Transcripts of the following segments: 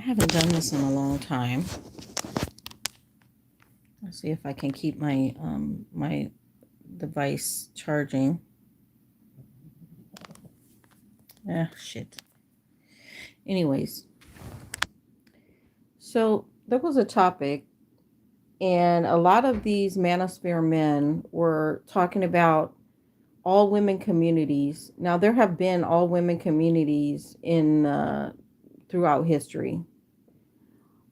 haven't done this in a long time. Let's see if I can keep my device charging. Shit. Anyways, so there was a topic, and a lot of these manosphere men were talking about all women communities. Now there have been all women communities in throughout history.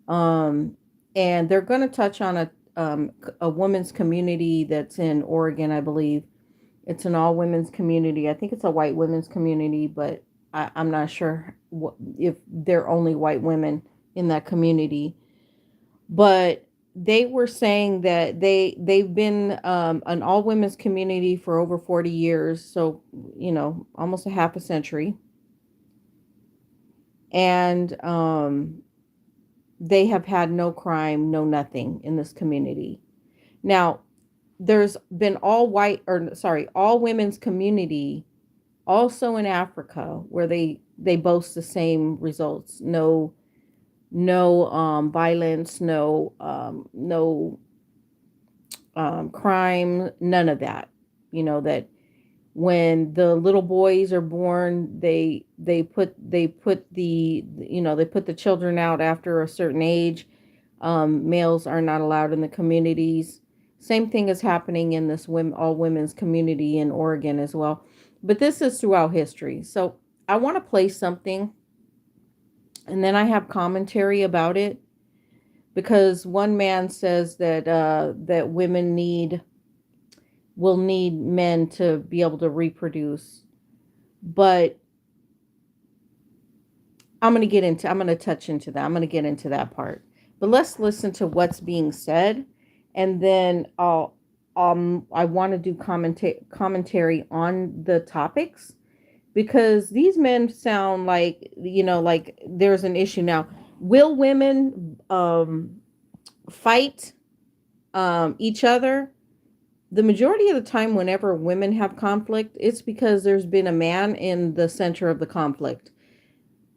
Um, and they're going to touch on a women's community that's in Oregon, I believe. It's an all women's community. I think it's a white women's community, but I'm not sure if they're only white women in that community. But they were saying that they've been an all women's community for over 40 years, so almost a half a century, and they have had no crime, no nothing in this community. Now, there's been all women's community also in Africa where they boast the same results. No violence, no crime, none of that. That when the little boys are born, they put the children out after a certain age. Males are not allowed in the communities. Same thing is happening in this all women's community in Oregon as well. But this is throughout history. So I want to play something, and then I have commentary about it, because one man says that women will need men to be able to reproduce. But I'm going to touch into that. I'm going to get into that part. But let's listen to what's being said, and then I want to do commentary on the topics, because these men sound like there's an issue now. Will women fight each other? The majority of the time, whenever women have conflict, it's because there's been a man in the center of the conflict.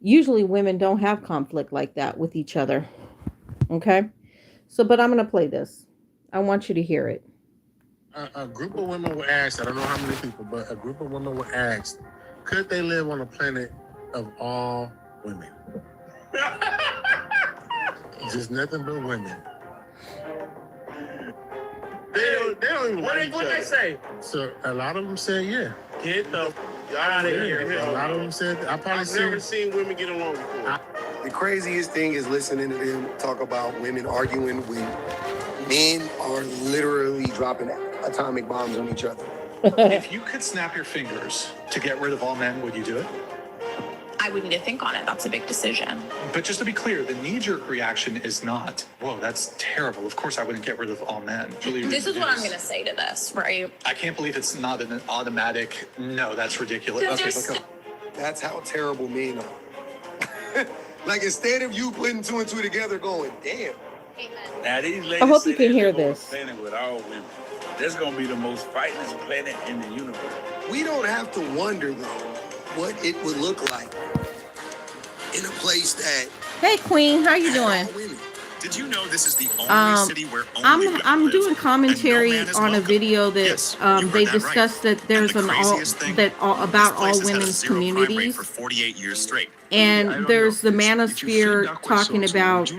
Usually women don't have conflict like that with each other. Okay? But I'm going to play this. I want you to hear it. A group of women were asked, I don't know how many people, but a group of women were asked, could they live on a planet of all women? Just nothing but women. They don't even like each other. What they say? So a lot of them said, yeah. Get the out of here. A lot of them said, I've never seen women get along before. The craziest thing is listening to them talk about women arguing when men are literally dropping atomic bombs on each other. If you could snap your fingers to get rid of all men, would you do it? I would need to think on it. That's a big decision. But just to be clear, the knee-jerk reaction is not, whoa, that's terrible. Of course I wouldn't get rid of all men. This is what I'm going to say to this, right? I can't believe it's not an automatic, no, that's ridiculous. Okay, that's how terrible men are. Like, instead of you putting two and two together going, damn. Now, these ladies, I hope you can hear this. Planet with all women. That's going to be the most fightingest planet in the universe. We don't have to wonder, though, what it would look like in a place that... Hey, Queen, how you doing? Did you know this is the only city where only I'm doing commentary on a video that they discussed that there's about all women's communities for 48 years straight. And there's the manosphere talking about.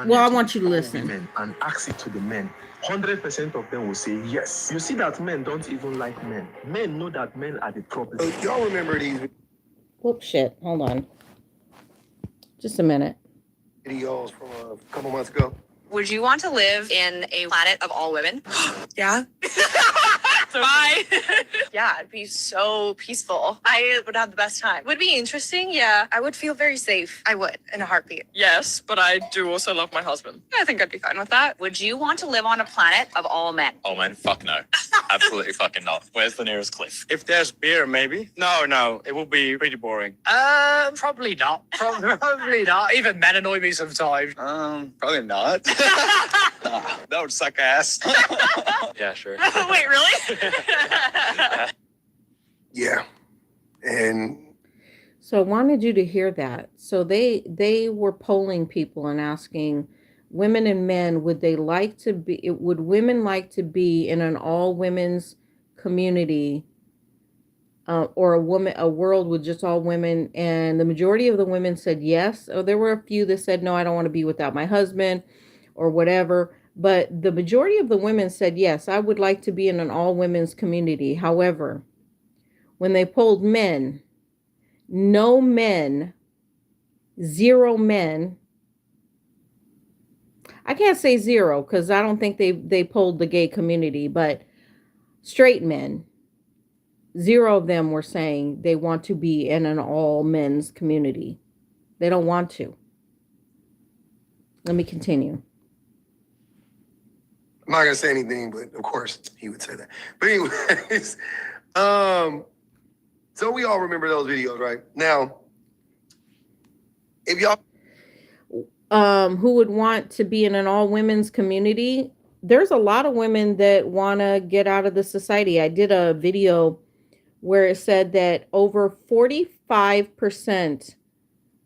Well, I want you to listen. And ask it to the men. 100% of them will say yes. You see that men don't even like men. Men know that men are the problem. Y'all remember these Whoop, shit. Hold on. Just a minute. videos from a couple months ago? Would you want to live in a planet of all women? Yeah. Bye. Yeah, it'd be so peaceful. I would have the best time. Would be interesting, yeah. I would feel very safe. I would, in a heartbeat. Yes, but I do also love my husband. I think I'd be fine with that. Would you want to live on a planet of all men? Oh man, fuck no. Absolutely fucking not. Where's the nearest cliff? If there's beer, maybe. No, it will be pretty boring. Probably not. Probably not. Even men annoy me sometimes. Probably not. That would suck ass. Yeah, sure. Wait, really? Yeah. And So I wanted you to hear that. So they were polling people and asking women and men, would women like to be in an all women's community, or a world with just all women? And the majority of the women said yes. Oh, there were a few that said no, I don't want to be without my husband or whatever. But the majority of the women said yes, I would like to be in an all women's community. However, when they polled men, no men, 0 men. I can't say 0 because I don't think they polled the gay community, but straight men, 0 of them were saying they want to be in an all men's community. They don't want to. Let me continue. I'm not gonna say anything, but of course he would say that. But anyways, so we all remember those videos, right? Now, if y'all who would want to be in an all women's community, there's a lot of women that want to get out of the society. I did a video where it said that over 45%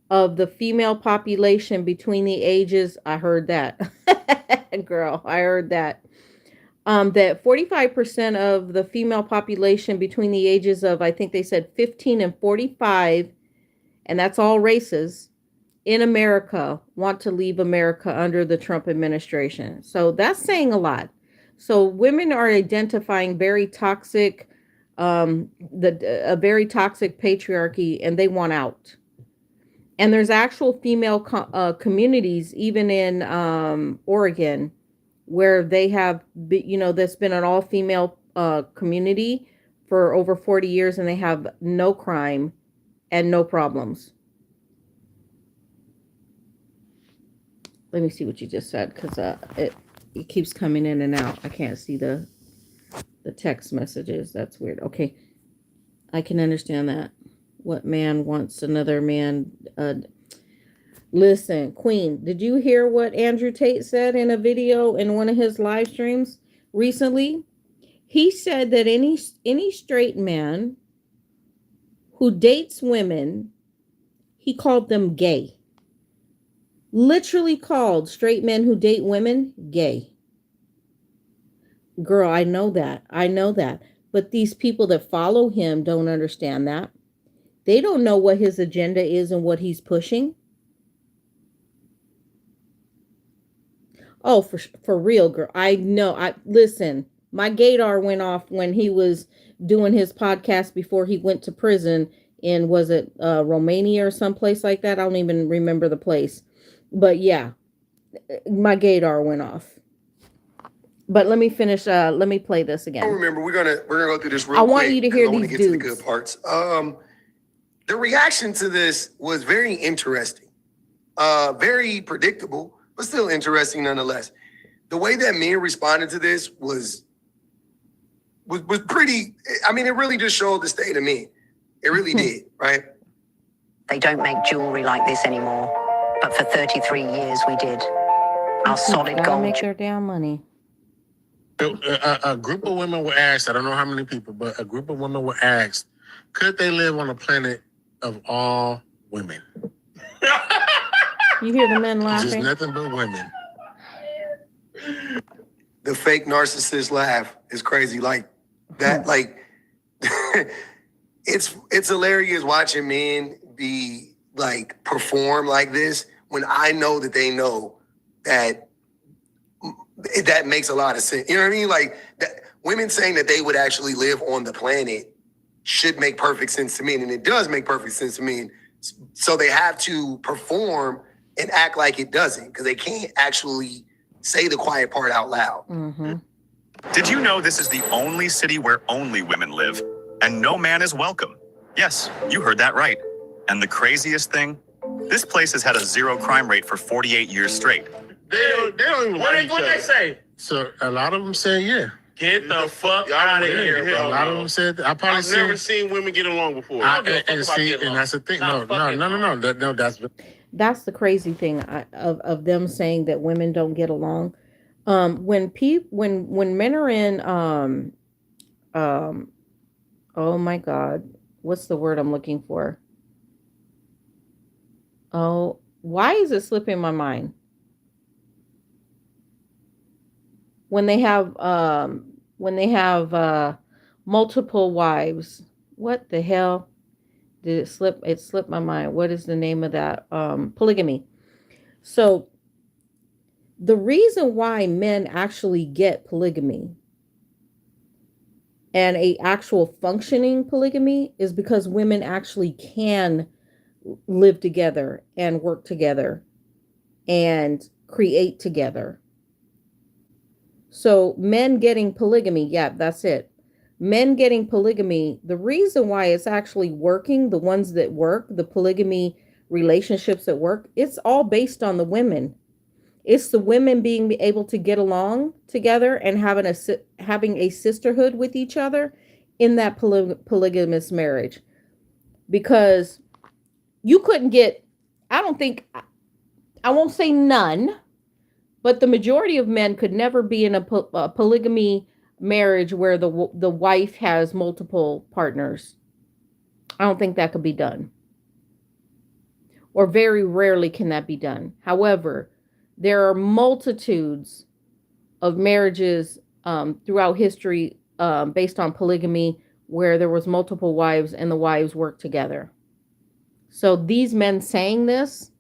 of the female population between the ages, I heard that, girl, I heard that, that 45% of the female population between the ages of, I think they said 15 and 45, and that's all races, in America want to leave America under the Trump administration. So that's saying a lot. So women are identifying very toxic, a very toxic patriarchy, and they want out. And there's actual female communities, even in Oregon, where they have, that's been an all-female community for over 40 years, and they have no crime and no problems. Let me see what you just said, because it keeps coming in and out. I can't see the text messages. That's weird. Okay, I can understand that. What man wants another man? Listen, Queen, did you hear what Andrew Tate said in a video in one of his live streams recently? He said that any straight man who dates women, he called them gay. Literally called straight men who date women gay. Girl, I know that. But these people that follow him don't understand that. They don't know what his agenda is and what he's pushing. Oh, for real, girl. I know. Listen, my gaydar went off when he was doing his podcast before he went to prison in, was it Romania or someplace like that? I don't even remember the place. But yeah, my gaydar went off. But let me finish. Let me play this again. Remember, we're gonna go through this real quick. I want you to hear I want these to get to the dudes. good parts. The reaction to this was very interesting, very predictable, but still interesting nonetheless. The way that men responded to this was pretty. I mean, it really just showed the state of men. It really did, right? They don't make jewelry like this anymore. But for 33 years, we did. Our solid gold. Make their damn money. A group of women were asked, I don't know how many people, but a group of women were asked, could they live on a planet of all women? You hear the men laughing? Just nothing but women. The fake narcissist laugh is crazy. Like that, like it's hilarious watching men be like perform like this when I know that they know that makes a lot of sense. You know what I mean? Like that, women saying that they would actually live on the planet should make perfect sense to me, and it does make perfect sense to me. So they have to perform and act like it doesn't, because they can't actually say the quiet part out loud. Mm-hmm. Did you know this is the only city where only women live, and no man is welcome? Yes, you heard that right. And the craziest thing, this place has had a 0 crime rate for 48 years straight. They don't even What like each they other. say? So a lot of them said yeah. Get the fuck out of here, A lot of them said I probably I've never seen women get along before. and that's the thing. No, That's the crazy thing of them saying that women don't get along. When men are in oh my God, what's the word I'm looking for? Oh, why is it slipping my mind? When they have multiple wives. What the hell? Did it slip? It slipped my mind. What is the name of that? Polygamy. So the reason why men actually get polygamy and a actual functioning polygamy is because women actually can live together and work together and create together. So men getting polygamy, yeah, that's it. Men getting polygamy, the reason why it's actually working, the ones that work, the polygamy relationships that work, it's all based on the women. It's the women being able to get along together and having a sisterhood with each other in that polygamous marriage. Because you couldn't get, I don't think, I won't say none, but the majority of men could never be in a polygamy marriage where the wife has multiple partners. I don't think that could be done. Or very rarely can that be done. However, there are multitudes of marriages throughout history based on polygamy where there was multiple wives and the wives worked together. So these men saying this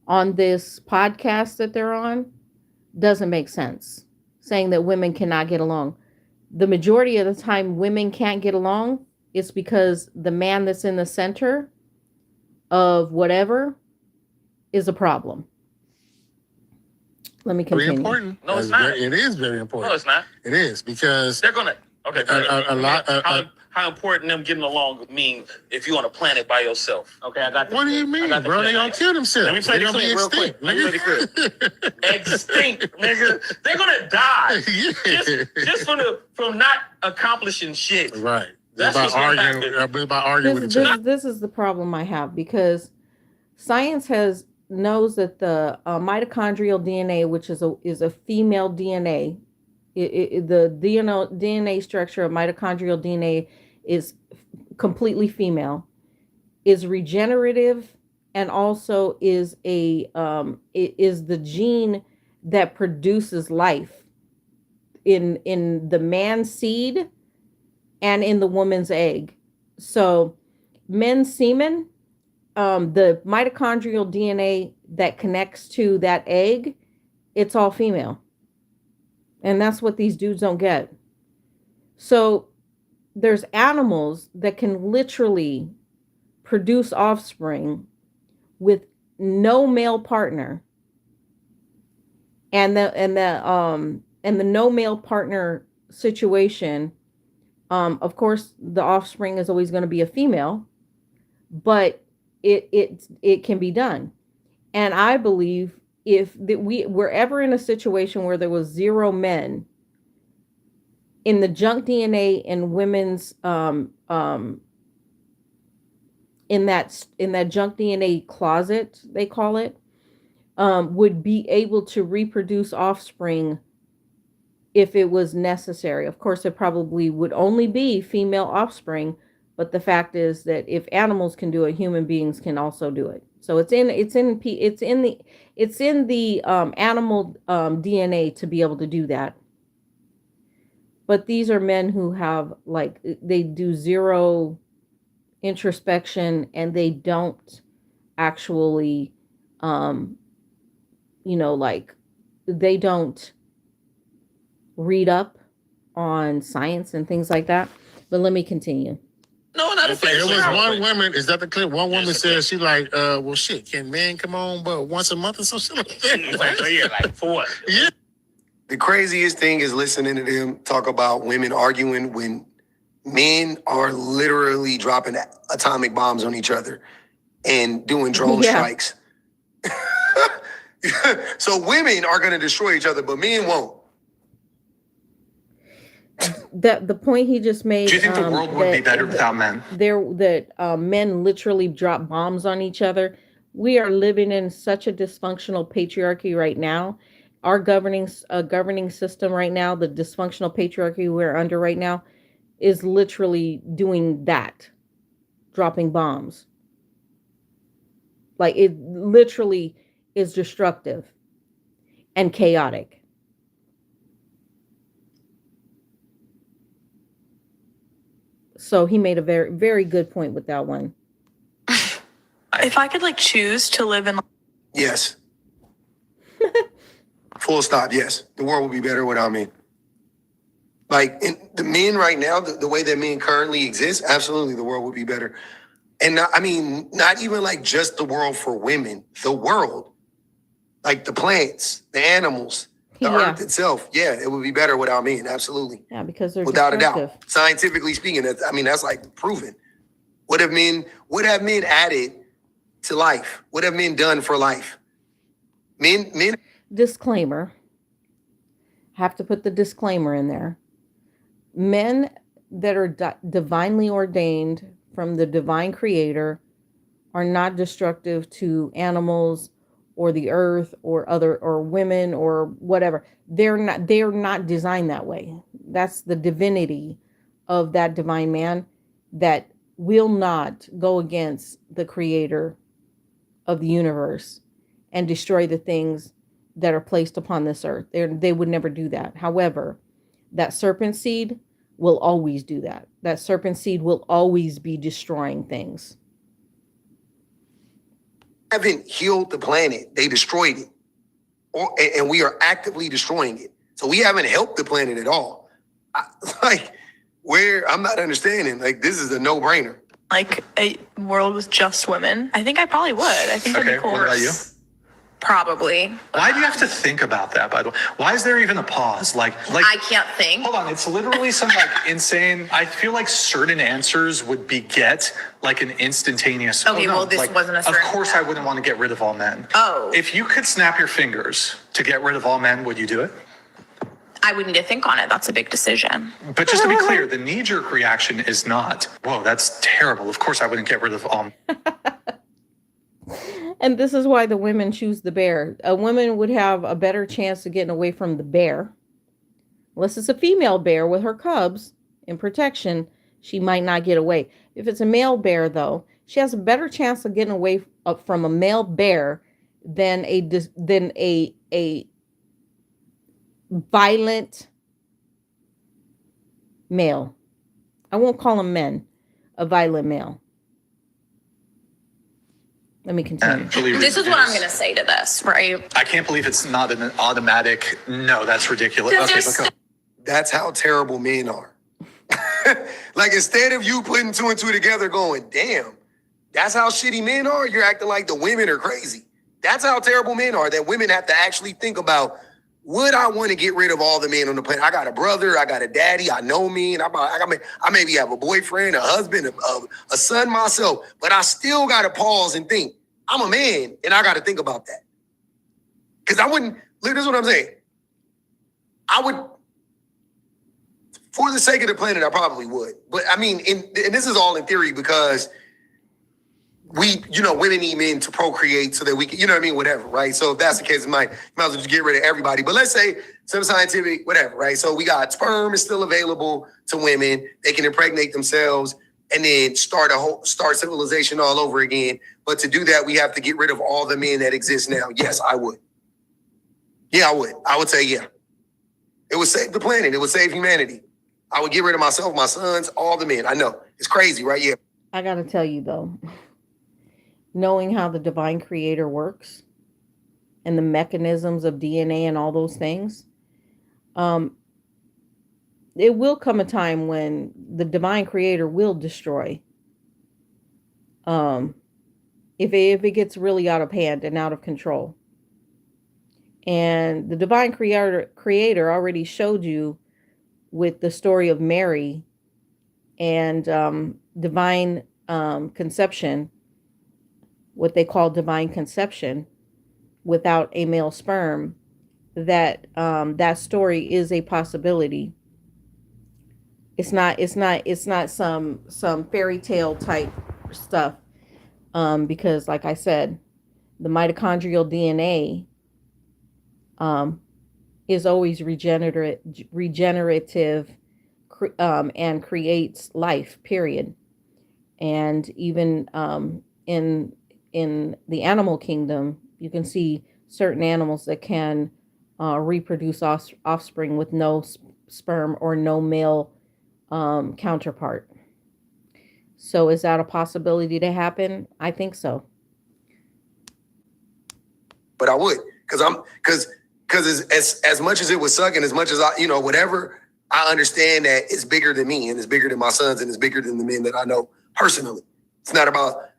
on this podcast that they're on doesn't make sense. Saying that women cannot get along. The majority of the time women can't get along, it's because the man that's in the center of whatever is a problem. Let me continue. Very important. No, it's not. It is very important. No, it's not. It is because They're gonna. Okay. a lot. How important them getting along would mean if you're on a planet by yourself? Okay, I got. What do you mean, bro? They gonna kill themselves. Let me tell you something real quick. Let me make it clear. Extinct, nigga. They're gonna die. Just from not accomplishing shit. Right. That's about arguing with each other. This is the problem I have, because science knows that the mitochondrial DNA, which is a female DNA, the DNA structure of mitochondrial DNA is completely female, is regenerative, and also is the gene that produces life in the man's seed and in the woman's egg. So men's semen, the mitochondrial DNA that connects to that egg, it's all female. And that's what these dudes don't get. So there's animals that can literally produce offspring with no male partner. And the no male partner situation, of course, the offspring is always going to be a female, but it can be done. And I believe if we were ever in a situation where there was 0 men in the junk DNA in women's in that junk DNA closet, they call it, would be able to reproduce offspring if it was necessary. Of course, it probably would only be female offspring, but the fact is that if animals can do it, human beings can also do it. So it's in the animal DNA to be able to do that. But these are men who have, like, they do zero introspection, and they don't actually they don't read up on science and things like that. But let me continue. No, not okay, it was one woman. Is that the clip? One woman said she like, well, shit, can men come on but once a month or something like that? Yeah, like for what? Yeah. The craziest thing is listening to them talk about women arguing when men are literally dropping atomic bombs on each other and doing drone strikes. So women are going to destroy each other, but men won't. The point he just made. Do you think the world would be better without men? Men literally drop bombs on each other. We are living in such a dysfunctional patriarchy right now. Our governing system right now, the dysfunctional patriarchy we're under right now, is literally doing that, dropping bombs. Like it literally is destructive and chaotic. So he made a very, very good point with that one. If I could like choose to live in Yes. Full stop. Yes. The world would be better without men. Like the men right now, the way that men currently exist, absolutely the world would be better. And not, I mean, not even like just the world for women, the world, like the plants, the animals, the earth itself. Yeah, it would be better without men. Absolutely. Yeah, because they're without a destructive. doubt. Scientifically speaking, that's like proven. What have men added to life? What have men done for life? Men. Disclaimer. Have to put the disclaimer in there. Men that are divinely ordained from the divine creator are not destructive to animals or the earth or women or whatever. They're not designed that way. That's the divinity of that divine man that will not go against the creator of the universe and destroy the things that are placed upon this earth. They would never do that. However, that serpent seed will always do that. That serpent seed will always be destroying things. Haven't healed the planet. They destroyed it. And we are actively destroying it. So we haven't helped the planet at all. I'm not understanding. Like, this is a no-brainer. like a world with just women, I think I probably would. I think that'd be cool. What about you? Probably. Why do you have to think about that, by the way? Why is there even a pause? Like I can't think. Hold on, it's literally some like insane. I feel like certain answers would beget like an instantaneous. Okay, well, this wasn't a certain. Of course, I wouldn't want to get rid of all men. Oh. If you could snap your fingers to get rid of all men, would you do it? I would need to think on it. That's a big decision. But just to be clear, the knee-jerk reaction is not, whoa, that's terrible. Of course, I wouldn't get rid of all. And this is why the women choose the bear. A woman would have a better chance of getting away from the bear. Unless it's a female bear with her cubs in protection, she might not get away. If it's a male bear, though, she has a better chance of getting away from a male bear than a violent male. I won't call them men. A violent male. Let me continue. This is what I'm going to say to this, right? I can't believe it's not an automatic, no, that's ridiculous. Okay, let's go. That's how terrible men are. Like, instead of you putting two and two together going, damn, that's how shitty men are, you're acting like the women are crazy. That's how terrible men are, that women have to actually think about, would I want to get rid of all the men on the planet? I got a brother, I got a daddy, I know me, and I maybe have a boyfriend, a husband, a son myself, but I still got to pause and think, I'm a man, and I got to think about that. Because I wouldn't, this is what I'm saying. I would, for the sake of the planet, I probably would. But I mean, and this is all in theory because women need men to procreate so that we can, whatever, right? So if that's the case, might as well just get rid of everybody. But let's say some scientific, whatever, right? So we got sperm is still available to women. They can impregnate themselves and then start civilization all over again. But to do that, we have to get rid of all the men that exist now. Yes, I would. Yeah, I would. I would say, yeah. It would save the planet. It would save humanity. I would get rid of myself, my sons, all the men. I know. It's crazy, right? Yeah. I got to tell you, though, knowing how the divine creator works and the mechanisms of DNA and all those things, it will come a time when the divine creator will destroy. If it gets really out of hand and out of control. And the divine creator already showed you with the story of Mary and divine conception, what they call divine conception without a male sperm, that that story is a possibility. It's not some fairy tale type stuff. Because like I said, the mitochondrial DNA is always regenerative and creates life, period. And even in in the animal kingdom, you can see certain animals that can reproduce offspring with no sperm or no male counterpart. So is that a possibility to happen? I think so. But I would, because as much as it would suck and as much as whatever, I understand that it's bigger than me and it's bigger than my sons and it's bigger than the men that I know personally. It's not about,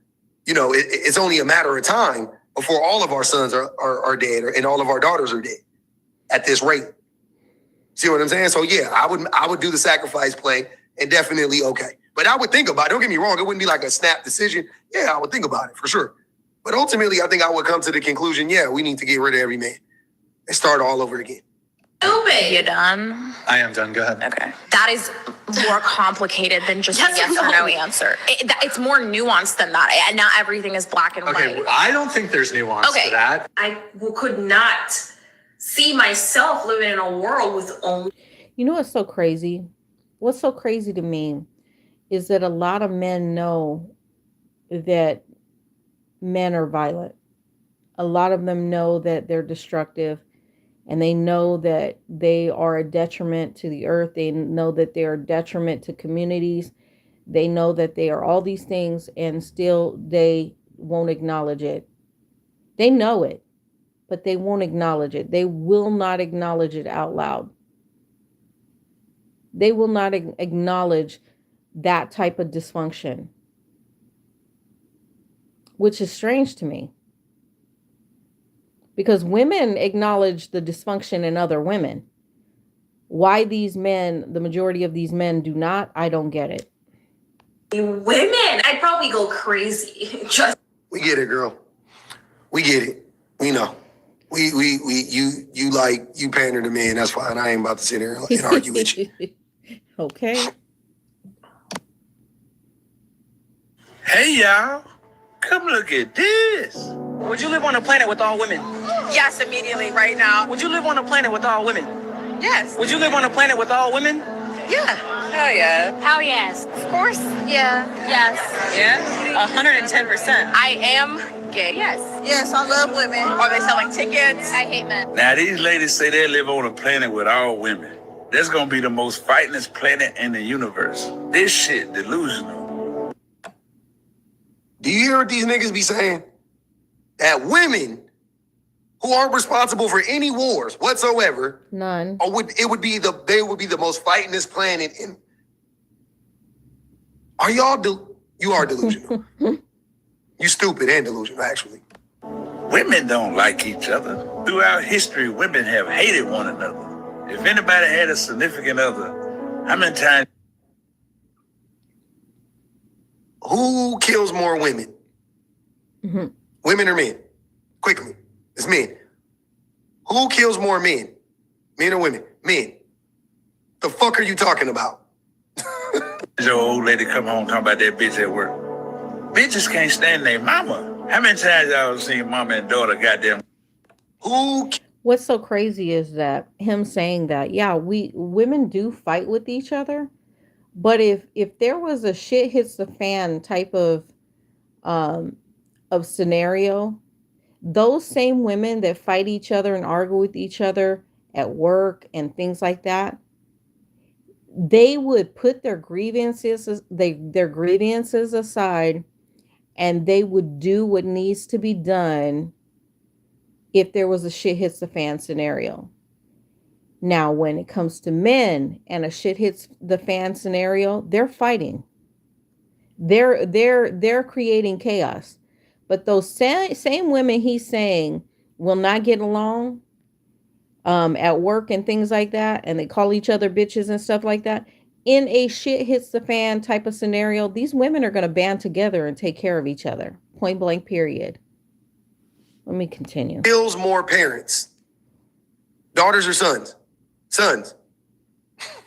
it's only a matter of time before all of our sons are dead and all of our daughters are dead at this rate. See what I'm saying? So yeah, I would do the sacrifice play and definitely okay. But I would think about it. Don't get me wrong. It wouldn't be like a snap decision. Yeah, I would think about it for sure. But ultimately, I think I would come to the conclusion, yeah, we need to get rid of every man and start all over again. You done? I am done. Go ahead. Okay. That is more complicated than just a yes or no answer. It's more nuanced than that. And not everything is black and Okay, white. well, I don't think there's nuance to that. I could not see myself living in a world with only. You know what's so crazy? What's so crazy to me is that a lot of men know that men are violent. A lot of them know that they're destructive, and they know that they are a detriment to the earth. They know that they are a detriment to communities. They know that they are all these things, and still they won't acknowledge it. They know it, but they won't acknowledge it. They will not acknowledge it out loud. They will not acknowledge that type of dysfunction, which is strange to me. Because women acknowledge the dysfunction in other women. Why these men, the majority of these men do not, I don't get it. Women, I'd probably go crazy. We get it, girl. We get it. We know. You pander to me, and that's fine. I ain't about to sit here and argue with you. Okay. Hey, y'all. Come look at this. Would you live on a planet with all women? Yes, immediately, right now. Would you live on a planet with all women? Yes. Would you live on a planet with all women? Yeah. Hell yeah. Hell yes. Of course. Yeah. Yes. Yeah? 110%. I am gay. Yes. Yes, I love women. Are they selling tickets? I hate men. Now, these ladies say they live on a planet with all women. That's gonna be the most fightingest planet in the universe. This shit delusional. Do you hear what these niggas be saying? That women who aren't responsible for any wars whatsoever, none, or they would be the most fightingest planet in. Are y'all you are delusional. You stupid and delusional, actually. Women don't like each other. Throughout history, women have hated one another. If anybody had a significant other, how many times? Who kills more women? Mm-hmm. Women or men? Quickly. It's men. Who kills more men? Men or women? Men. The fuck are you talking about? Your old lady come home talking about that bitch at work. Bitches can't stand their mama. How many times y'all seen mama and daughter goddamn? What's so crazy is that him saying that, yeah, women do fight with each other, but if there was a shit hits the fan type of scenario, those same women that fight each other and argue with each other at work and things like that, they would put their grievances aside, and they would do what needs to be done if there was a shit hits the fan scenario. Now, when it comes to men and a shit hits the fan scenario, they're fighting. They're creating chaos. But those same women he's saying will not get along at work and things like that, and they call each other bitches and stuff like that, in a shit hits the fan type of scenario, these women are going to band together and take care of each other. Point blank, period. Let me continue. Kills more parents? Daughters or sons? Sons.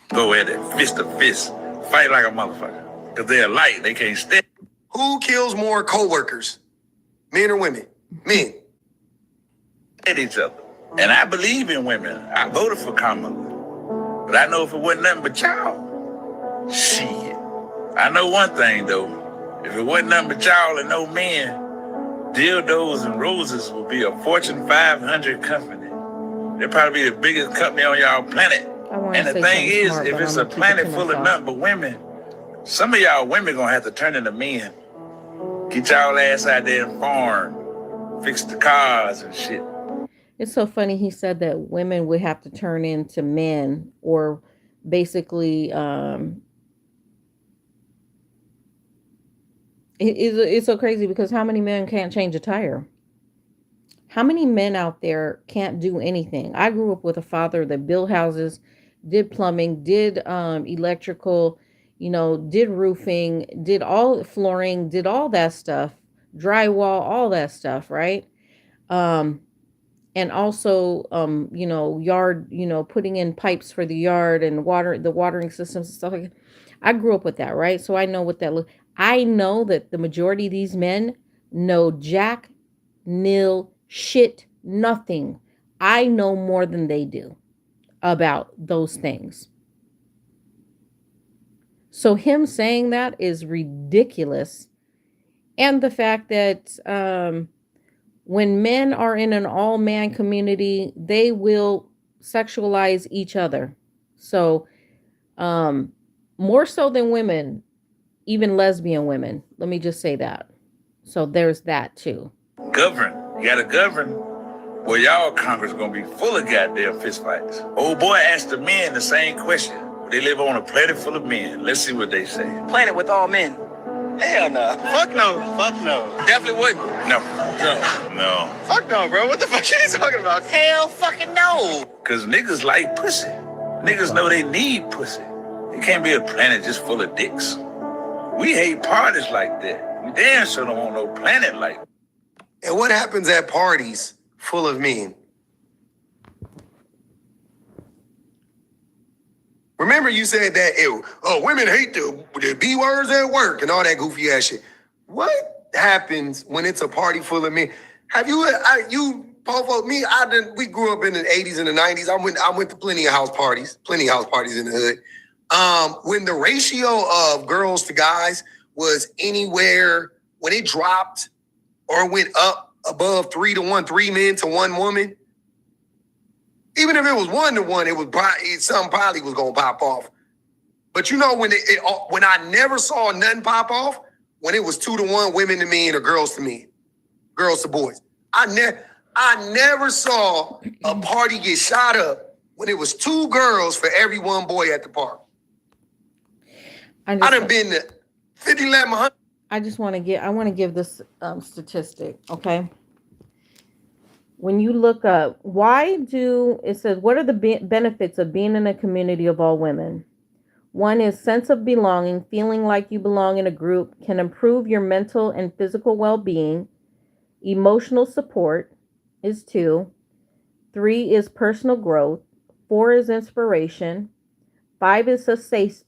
Go at it, fist to fist. Fight like a motherfucker. Because they're light, they can't stand. Who kills more co-workers? Men or women? Men. At each other. And I believe in women. I voted for Kamala. But I know if it wasn't nothing but y'all, shit. I know one thing, though. If it wasn't nothing but y'all and no men, Dildos and Roses will be a Fortune 500 company. They'll probably be the biggest company on y'all planet. And the thing is, if it's a planet full of nothing but women, some of y'all women gonna have to turn into men. Get y'all ass out there and farm, fix the cars and shit. It's so funny. He said that women would have to turn into men, or basically, it's so crazy because how many men can't change a tire? How many men out there can't do anything? I grew up with a father that built houses, did plumbing, did electrical, did roofing, did all flooring, did all that stuff, drywall, all that stuff, right? And also, yard, putting in pipes for the yard and the watering systems and stuff like that. I grew up with that, right? So I know what that looks. I know that the majority of these men know jack, nil, shit, nothing. I know more than they do about those things. So him saying that is ridiculous. And the fact that when men are in an all-man community, they will sexualize each other. So more so than women, even lesbian women. Let me just say that. So there's that too. Govern. You gotta govern. Well, y'all Congress gonna be full of goddamn fistfights. Old boy asked the men the same question. They live on a planet full of men. Let's see what they say. Planet with all men. Hell no. Fuck no. Fuck no. Definitely wouldn't. No. Fuck no, bro. What the fuck are you talking about? Hell fucking no. Cause niggas like pussy. Niggas know they need pussy. It can't be a planet just full of dicks. We hate parties like that. We damn sure don't want no planet like that. And what happens at parties full of men? Remember you said that women hate the B words at work and all that goofy ass shit. What happens when it's a party full of men? Have you, we grew up in the 80s and the 90s. I went to plenty of house parties in the hood. When the ratio of girls to guys was anywhere, when it dropped or went up above 3 to 1, 3 men to 1 woman, even if it was 1 to 1, something probably was gonna pop off. But when I never saw nothing pop off, when it was 2 to 1, women to men or girls to men, girls to boys. I never saw a party get shot up when it was 2 girls for every 1 boy at the park. I done been to 50, 11, 100. I want to give this statistic, okay? When you look up, it says, what are the benefits of being in a community of all women? 1 is sense of belonging, feeling like you belong in a group can improve your mental and physical well-being. Emotional support is 2. 3 is personal growth. 4 is inspiration. 5 is a safe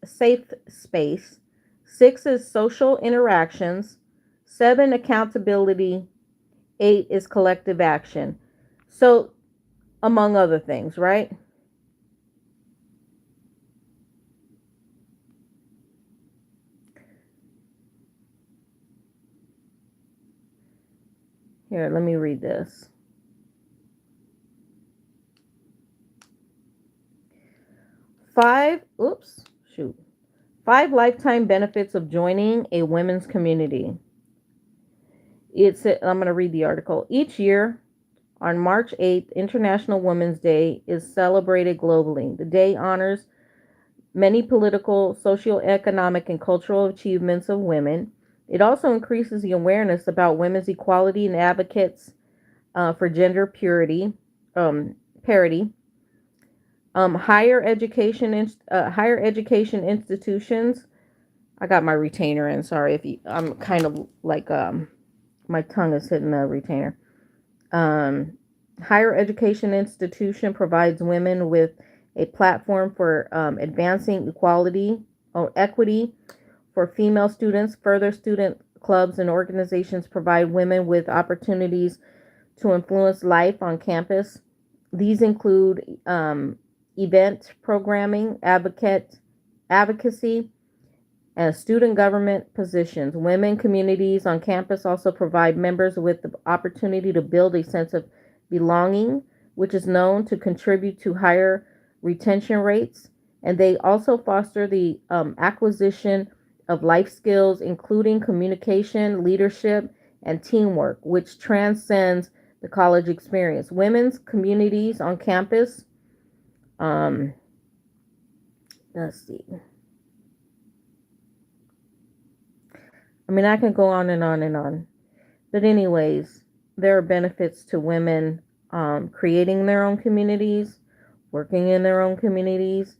space. 6 is social interactions. 7, accountability. 8 is collective action. So, among other things, right? Here, let me read this. 5 lifetime benefits of joining a women's community. I'm going to read the article. Each year, on March 8th, International Women's Day is celebrated globally. The day honors many political, socioeconomic, and cultural achievements of women. It also increases the awareness about women's equality and advocates for gender parity. Higher education institutions. I got my retainer in. Sorry I'm kind of like my tongue is hitting the retainer. Higher education institution provides women with a platform for advancing equality or equity for female students. Further, student clubs and organizations provide women with opportunities to influence life on campus. These include event programming, advocacy, and student government positions. Women communities on campus also provide members with the opportunity to build a sense of belonging, which is known to contribute to higher retention rates. And they also foster the acquisition of life skills, including communication, leadership, and teamwork, which transcends the college experience. Women's communities on campus. Let's see. I mean, I can go on and on and on. But anyways, there are benefits to women creating their own communities, working in their own communities,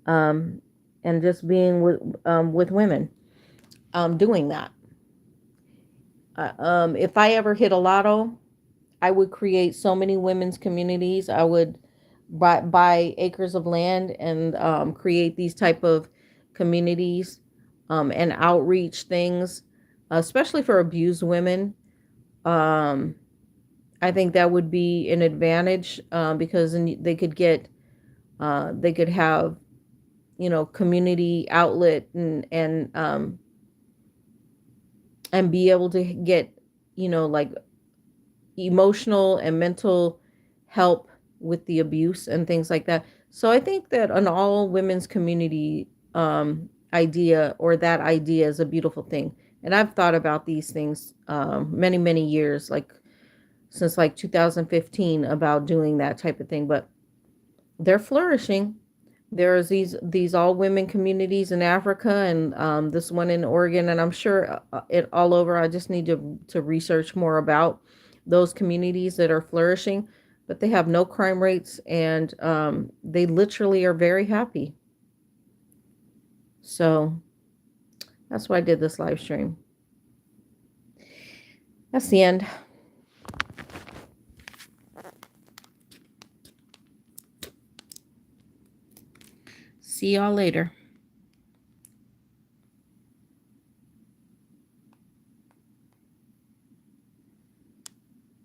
and just being with women, doing that. If I ever hit a lotto, I would create so many women's communities. I would buy acres of land and create these type of communities and outreach things, especially for abused women. I think that would be an advantage because then they could get, they could have, community outlet and be able to get, like emotional and mental help with the abuse and things like that. So I think that an all women's community idea, or that idea, is a beautiful thing. And I've thought about these things many, many years, like since like 2015, about doing that type of thing, but they're flourishing. There's these all women communities in Africa, and this one in Oregon, and I'm sure it all over. I just need to research more about those communities that are flourishing, but they have no crime rates, and they literally are very happy. So that's why I did this live stream. That's the end. See y'all later.